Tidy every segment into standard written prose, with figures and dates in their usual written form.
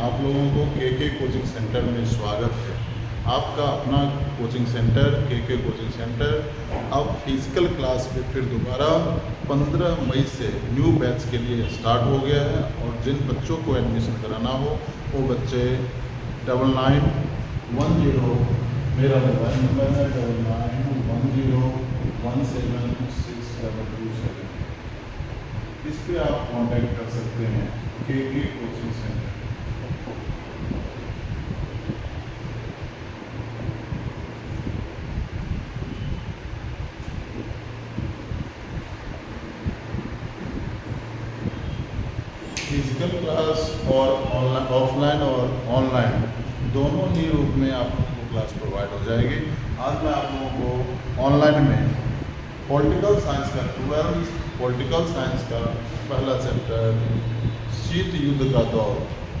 आप लोगों को के कोचिंग सेंटर में स्वागत है। आपका अपना कोचिंग सेंटर के कोचिंग सेंटर अब फिजिकल क्लास में फिर दोबारा 15 मई से न्यू बैच के लिए स्टार्ट हो गया है। और जिन बच्चों को एडमिशन कराना हो वो बच्चे 9910 मेरा मोबाइल नंबर है 9910172627 इस पे आप कांटेक्ट कर सकते हैं के कोचिंग सेंटर। फिजिकल क्लास और ऑनलाइन, ऑफलाइन और ऑनलाइन दोनों ही रूप में आपको क्लास प्रोवाइड हो जाएगी। आज मैं आप लोगों को ऑनलाइन में पॉलिटिकल साइंस का 12 पॉलिटिकल साइंस का पहला चैप्टर शीत युद्ध का दौर,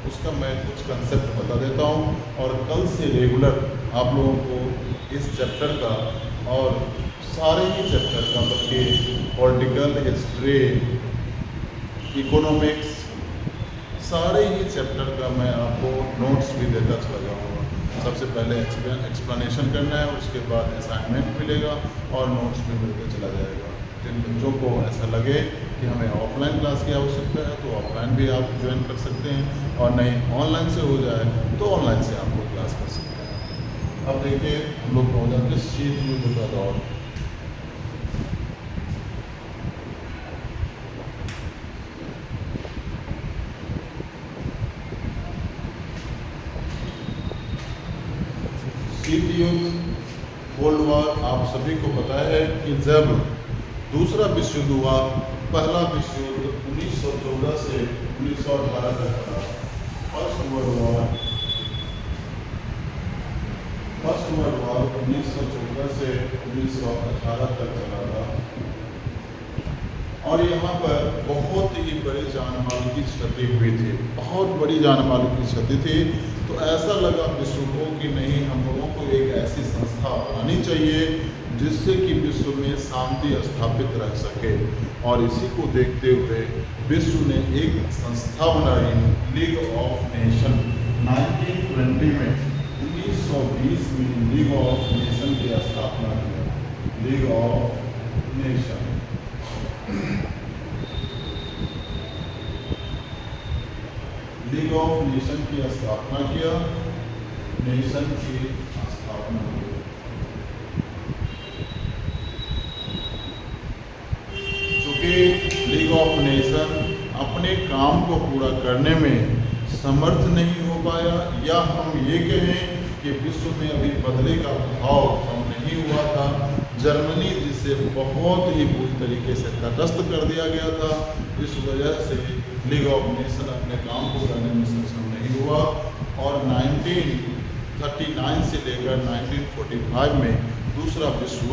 उसका मैं कुछ कंसेप्ट बता देता हूँ। और कल से रेगुलर आप लोगों को इस चैप्टर का और सारे ही चैप्टर का बल्कि पॉलिटिकल, हिस्ट्री, इकोनॉमिक्स, सारे ही चैप्टर का मैं आपको नोट्स भी देता चला जाऊँगा। सबसे पहले एक्सप्लेनेशन करना है, उसके बाद असाइनमेंट मिलेगा और नोट्स भी मिलते चला जाएगा। जिन बच्चों को ऐसा लगे कि हमें ऑफलाइन क्लास की आवश्यकता है तो ऑफलाइन भी आप ज्वाइन कर सकते हैं, और नहीं ऑनलाइन से हो जाए तो ऑनलाइन से आप लोग क्लास कर सकते हैं। अब देखिए हम लोग हो जाते हैं शीत युद्ध का दौर। शीत युद्ध, कोल्ड वॉर, आप सभी को पता है कि जब दूसरा विश्व युद्ध हुआ, पहला विश्व युद्ध 1914 से 1918 तक चला। फर्स्ट वर्ल्ड वॉर 1914 से 1918 तक चला था। और यहाँ पर बहुत ही बड़ी जान माल की क्षति हुई थी, बहुत बड़ी जान माल की क्षति थी। तो ऐसा लगा विश्व को कि नहीं, हम लोगों को एक ऐसी संस्था बनानी चाहिए जिससे कि विश्व में शांति स्थापित रह सके। और इसी को देखते हुए विश्व ने एक संस्था बनाई, लीग ऑफ नेशन। 1920 में 1920 में लीग ऑफ नेशन की स्थापना की, league of nation. League of nation की स्थापना किया, नेशन की स्थापना की। चूंकि लीग ऑफ नेशन अपने काम को पूरा करने में समर्थ नहीं हो पाया, या हम ये कहें कि विश्व में अभी बदले का भाव कम नहीं हुआ था। जर्मनी जिसे बहुत ही बुरी तरीके से तटस्थ कर दिया गया था, इस वजह से लीग ऑफ नेशन अपने काम को करने में सक्षम नहीं हुआ। और 1939 से लेकर 1945 में दूसरा विश्व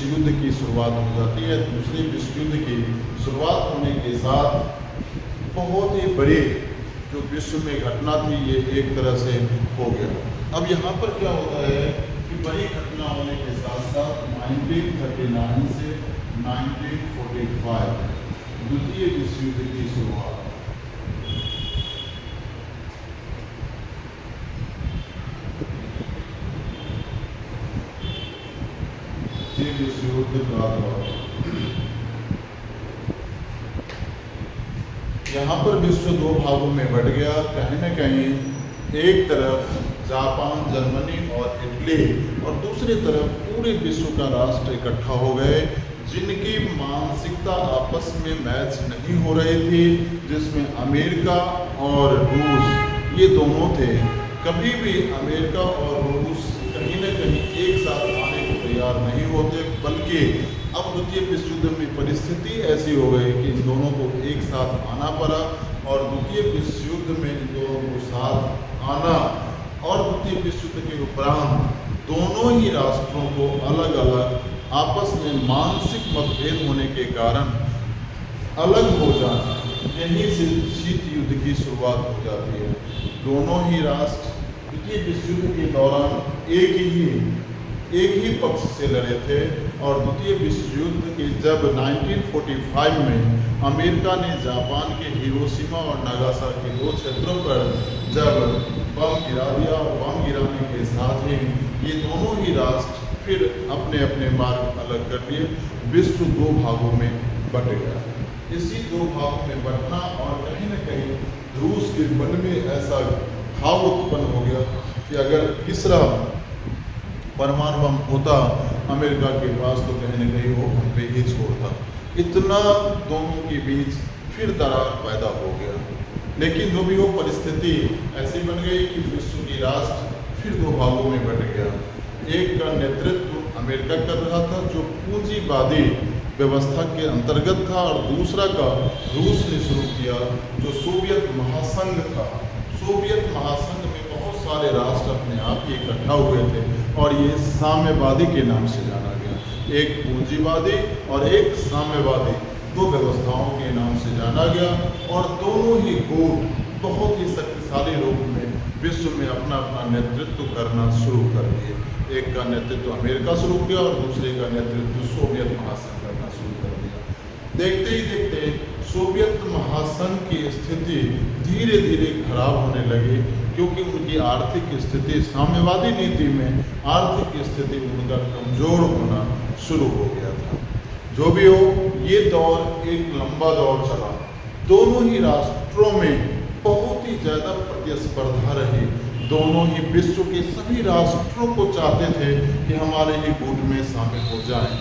युद्ध की शुरुआत हो जाती है। दूसरे विश्व युद्ध की शुरुआत होने के साथ बहुत ही बड़ी जो विश्व में घटना थी ये एक तरह से हो गया। अब यहाँ पर क्या होता है कि बड़ी घटना होने के साथ साथ 1939 से 1945 द्वितीय विश्व युद्ध की शुरुआत। विश्व युद्ध का दौर, यहाँ पर विश्व दो भागों में बढ़ गया। कहीं न कहीं एक तरफ जापान, जर्मनी और इटली, और दूसरी तरफ पूरे विश्व का राष्ट्र इकट्ठा हो गए जिनकी मानसिकता आपस में मैच नहीं हो रही थी, जिसमें अमेरिका और रूस ये दोनों थे। कभी भी अमेरिका और रूस कहीं न कहीं एक साथ आने को तैयार नहीं होते, बल्कि अब द्वितीय विश्व युद्ध में परिस्थिति ऐसी हो गई कि इन दोनों को एक साथ आना पड़ा। और द्वितीय विश्व युद्ध में इन दोनों को साथ आना और द्वितीय विश्व युद्ध के उपरांत दोनों ही राष्ट्रों को अलग अलग आपस में मानसिक मतभेद होने के कारण अलग हो जाना, यहीं से शीत युद्ध की शुरुआत हो जाती है। दोनों ही राष्ट्र द्वितीय विश्व युद्ध के दौरान एक ही पक्ष से लड़े थे। और द्वितीय विश्व युद्ध के जब 1945 में अमेरिका ने जापान के हिरोशिमा और नागासाकी 2 क्षेत्रों पर जब बम गिरा दिया, और बम गिराने के साथ ही ये दोनों ही राष्ट्र फिर अपने अपने मार्ग अलग कर लिए। विश्व 2 भागों में बट गया। इसी 2 भागों में बटना और कहीं न कहीं रूस के मन में ऐसा भाव उत्पन्न हो गया कि अगर तीसरा परमाणु बम होता अमेरिका के पास तो कहीं न कहीं वो हम पे ही छोड़ता। इतना दोनों के बीच फिर दरार पैदा हो गया। लेकिन जो भी वो परिस्थिति ऐसी बन गई कि विश्व की राष्ट्र फिर 2 भागों में बट गया। एक का नेतृत्व अमेरिका कर रहा था जो पूंजीवादी व्यवस्था के अंतर्गत था, और दूसरा का रूस ने शुरू किया जो सोवियत महासंघ था। सोवियत महासंघ में बहुत सारे राष्ट्र अपने आप ही इकट्ठा हुए थे और ये साम्यवादी के नाम से जाना गया। एक पूंजीवादी और एक साम्यवादी 2 व्यवस्थाओं के नाम से जाना गया, और दोनों ही गुट बहुत ही शक्तिशाली रूप में विश्व में अपना अपना नेतृत्व करना शुरू कर दिए। एक का नेतृत्व अमेरिका शुरू किया और दूसरे का नेतृत्व सोवियत महासंघ करना शुरू कर दिया। देखते ही देखते सोवियत महासंघ की स्थिति धीरे धीरे खराब होने लगी, क्योंकि उनकी आर्थिक स्थिति साम्यवादी नीति में आर्थिक स्थिति उनका कमजोर होना शुरू हो गया था। जो भी हो, ये दौर एक लंबा दौर चला। दोनों ही राष्ट्रों में बहुत ही ज़्यादा प्रतिस्पर्धा रही। दोनों ही विश्व के सभी राष्ट्रों को चाहते थे कि हमारे ही गुट में शामिल हो जाएं।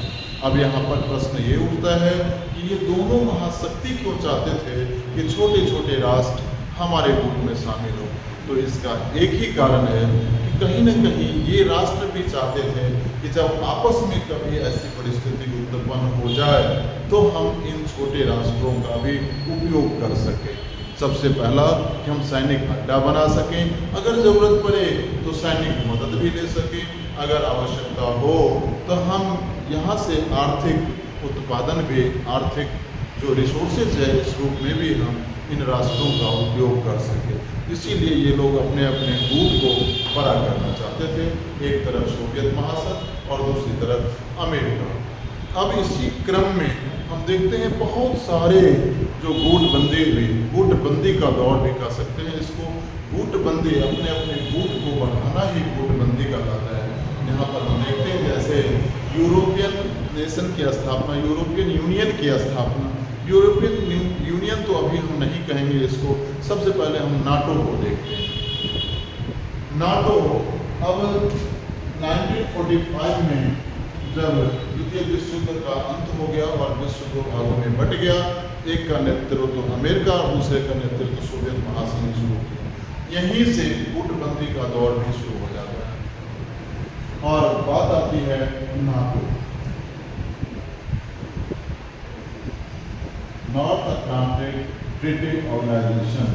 अब यहाँ पर प्रश्न ये उठता है कि ये दोनों महाशक्ति क्यों चाहते थे कि छोटे छोटे राष्ट्र हमारे गुट में शामिल हो। तो इसका एक ही कारण है कि कहीं न कहीं ये राष्ट्र भी चाहते थे कि जब आपस में कभी ऐसी परिस्थिति उत्पन्न हो जाए तो हम इन छोटे राष्ट्रों का भी उपयोग कर सकें। सबसे पहला कि हम सैनिक अड्डा बना सकें, अगर ज़रूरत पड़े तो सैनिक मदद भी ले सकें, अगर आवश्यकता हो तो हम यहाँ से आर्थिक उत्पादन भी, आर्थिक जो रिसोर्सेज है इस रूप में भी हम इन राष्ट्रों का उपयोग कर सकें। इसीलिए ये लोग अपने अपने गुट को बड़ा करना चाहते थे, एक तरफ सोवियत महासंघ और दूसरी तरफ अमेरिका। अब इसी क्रम में हम देखते हैं बहुत सारे जो गुटबंदी हुई, गुटबंदी का दौर भी कह सकते हैं इसको। गुटबंदी अपने अपने गुट को बढ़ाना ही गुटबंदी कहलाता है। यहाँ पर हम देखते हैं जैसे यूरोपियन नेशन की स्थापना, यूरोपियन यूनियन की स्थापना। यूरोपियन यूनियन तो अभी हम नहीं कहेंगे इसको, सबसे पहले हम नाटो को देखते हैं। नाटो अब 1945 में जब द्वितीय विश्व युद्ध का अंत हो गया और विश्व 2 भागों में बट गया, एक का नेतृत्व अमेरिका और दूसरे का नेतृत्व सोवियत महासंघ ने शुरू किया। यहीं से गुटबंदी का दौर भी शुरू हो जाता है। और बात आती है NATO, North Atlantic Treaty Organization.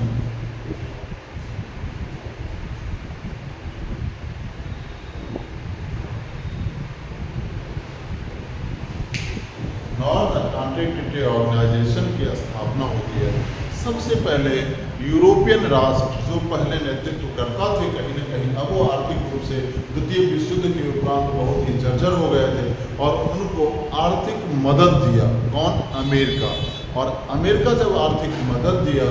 North Atlantic Treaty Organization की स्थापना होती है। सबसे पहले यूरोपियन राष्ट्र जो पहले नेतृत्व करता थे कहीं न कहीं, अब वो आर्थिक रूप से द्वितीय विश्व युद्ध के उपरांत बहुत ही जर्जर हो गए थे और उनको आर्थिक मदद दिया। कौन? अमेरिका। और अमेरिका जब आर्थिक मदद दिया,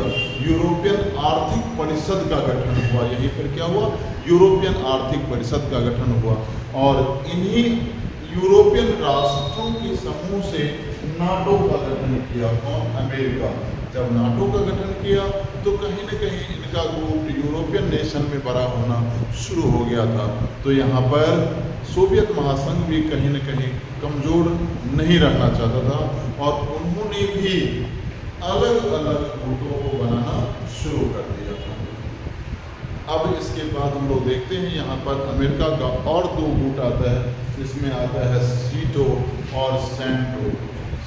यूरोपियन आर्थिक परिषद का गठन हुआ। यहीं पर क्या हुआ? यूरोपियन आर्थिक परिषद का गठन हुआ। और इन्हीं यूरोपियन राष्ट्रों के समूह से नाटो का गठन किया। कौन? अमेरिका। जब नाटो का गठन किया तो कहीं न कहीं इनका ग्रुप यूरोपियन नेशन में बड़ा होना शुरू हो गया था। तो यहाँ पर सोवियत महासंघ भी कहीं न कहीं कमज़ोर नहीं रहना चाहता था और उन्होंने भी अलग अलग गुटों को बनाना शुरू कर दिया था। अब इसके बाद हम लोग देखते हैं यहाँ पर अमेरिका का और 2 गुट आता है। इसमें आता है सीटो और सेंटो।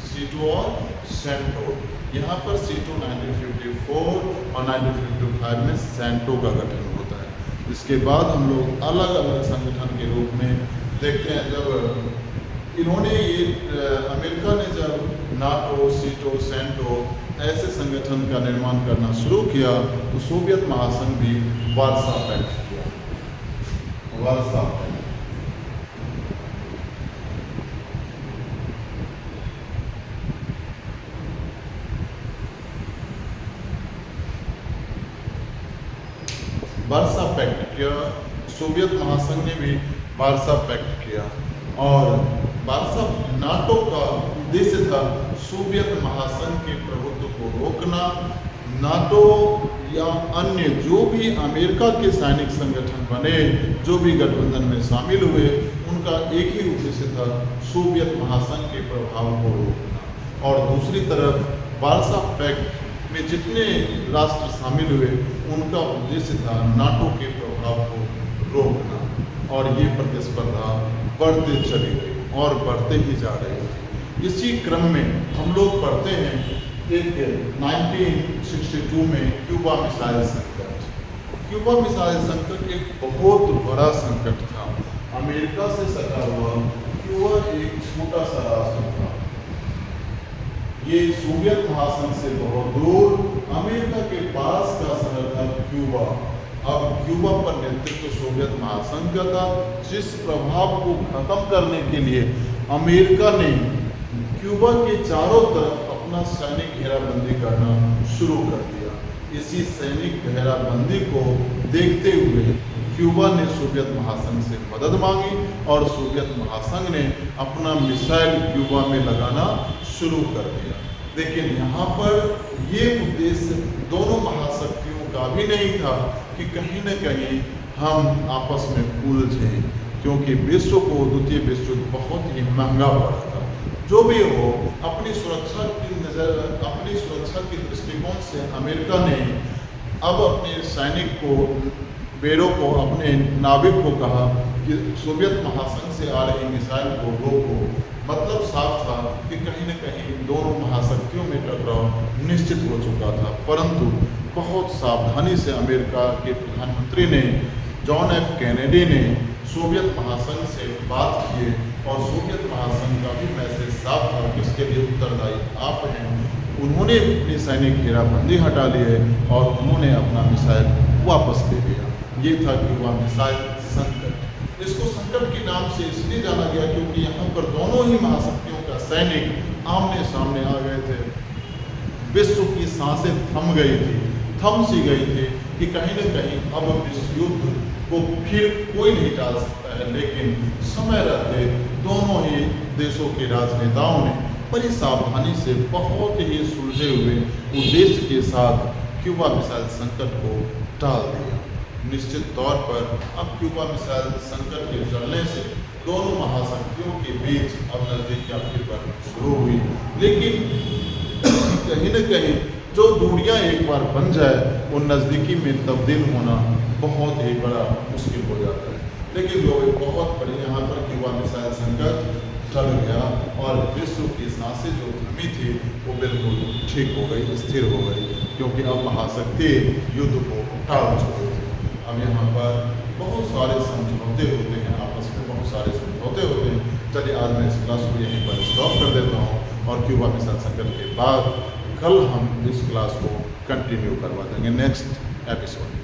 सीटो और सेंटो। यहाँ पर सीटो 1954 और 1955 में सेंटो का गठन होता है। इसके बाद हम लोग अलग अलग संगठन के रूप में देखते हैं। जब इन्होंने ये अमेरिका ने जब नाटो, सीटो, सेंटो ऐसे संगठन का निर्माण करना शुरू किया तो सोवियत महासंघ भी वार्सा पैक्ट किया। वार्सा पैक्ट वार्सा पैक्ट किया, सोवियत महासंघ ने भी वार्सा पैक्ट किया और वार्सा नाटो का उद्देश्य था सोवियत महासंघ के प्रभुत्व को रोकना। नाटो या अन्य जो भी अमेरिका के सैनिक संगठन बने, जो भी गठबंधन में शामिल हुए, उनका एक ही उद्देश्य था सोवियत महासंघ के प्रभाव को रोकना। और दूसरी तरफ वार्सा पैक्ट में जितने राष्ट्र शामिल हुए उनका उद्देश्य था नाटो के प्रभाव को रोकना। और ये प्रतिस्पर्धा बढ़ते चली गई और बढ़ते ही जा रही थी। इसी क्रम में हम लोग पढ़ते हैं एक 1962 में क्यूबा मिसाइल संकट। क्यूबा मिसाइल संकट एक बहुत बड़ा संकट था। अमेरिका से सटा हुआ क्यूबा एक छोटा सा राष्ट्र था। ये सोवियत महासंघ से बहुत दूर अमेरिका के पास का शहर था क्यूबा। अब क्यूबा पर नेतृत्व सोवियत महासंघ का था, जिस प्रभाव को खत्म करने के लिए अमेरिका ने क्यूबा के चारों तरफ अपना सैनिक घेराबंदी करना शुरू कर दिया। इसी सैनिक घेराबंदी को देखते हुए क्यूबा ने सोवियत महासंघ से मदद मांगी और सोवियत महासंघ ने अपना मिसाइल क्यूबा में लगाना शुरू कर दिया। लेकिन यहाँ पर ये उद्देश्य दोनों महाशक्तियों का भी नहीं था कि कहीं न कहीं हम आपस में उलझें, क्योंकि विश्व को द्वितीय विश्व युद्ध बहुत ही महंगा पड़ा था। जो भी हो, अपनी सुरक्षा की दृष्टिकोण से अमेरिका ने अब अपने सैनिक को, बेरों को, अपने नाविक को कहा कि सोवियत महासंघ से आ रही मिसाइल को रोको। मतलब साफ था कि कहीं न कहीं दोनों महाशक्तियों में टकराव निश्चित हो चुका था। परंतु बहुत सावधानी से अमेरिका के प्रधानमंत्री ने, जॉन एफ कैनेडी ने सोवियत महासंघ से बात किए और सोवियत महासंघ का भी मैसेज साफ था कि इसके लिए उत्तरदायी आप हैं। उन्होंने अपनी सैनिक घेराबंदी हटा ली है और उन्होंने अपना मिसाइल वापस ले लिया। ये था क्यूबा मिसाइल संकट। इसको संकट के नाम से इसलिए जाना गया क्योंकि यहाँ पर दोनों ही महाशक्तियों का सैनिक आमने सामने आ गए थे। विश्व की सांसें थम गई थी, थम सी गई थी कि कहीं न कहीं अब विश्व युद्ध को फिर कोई नहीं टाल सकता है। लेकिन समय रहते दोनों ही देशों के राजनेताओं ने बड़ी सावधानी से बहुत ही सुलझे हुए उद्देश्य के साथ क्यूबा मिसाइल संकट को टाल दिया। निश्चित तौर पर अब क्यूबा मिसाइल संकट के टलने से दोनों महाशक्तियों के बीच अब नज़दीकियाँ फिर बढ़नी शुरू हुई। लेकिन कहीं न कहीं जो दूरियां एक बार बन जाए वो नज़दीकी में तब्दील होना बहुत ही बड़ा मुश्किल हो जाता है। लेकिन जो बहुत बड़ी यहाँ पर क्यूबा मिसाइल संकट टल गया और विश्व की सांसें जो थमी थी वो बिल्कुल ठीक हो गई, स्थिर हो गई, क्योंकि अब महाशक्ति युद्ध को टाल चुके थे। अब यहाँ पर बहुत सारे समझौते होते हैं, आपस में बहुत सारे समझौते होते हैं। चलिए आज मैं इस क्लास को यहीं पर स्टॉप कर देता हूँ और क्यूबा मिसाइल संकट के बाद कल हम इस क्लास को कंटिन्यू करवा देंगे नेक्स्ट एपिसोड।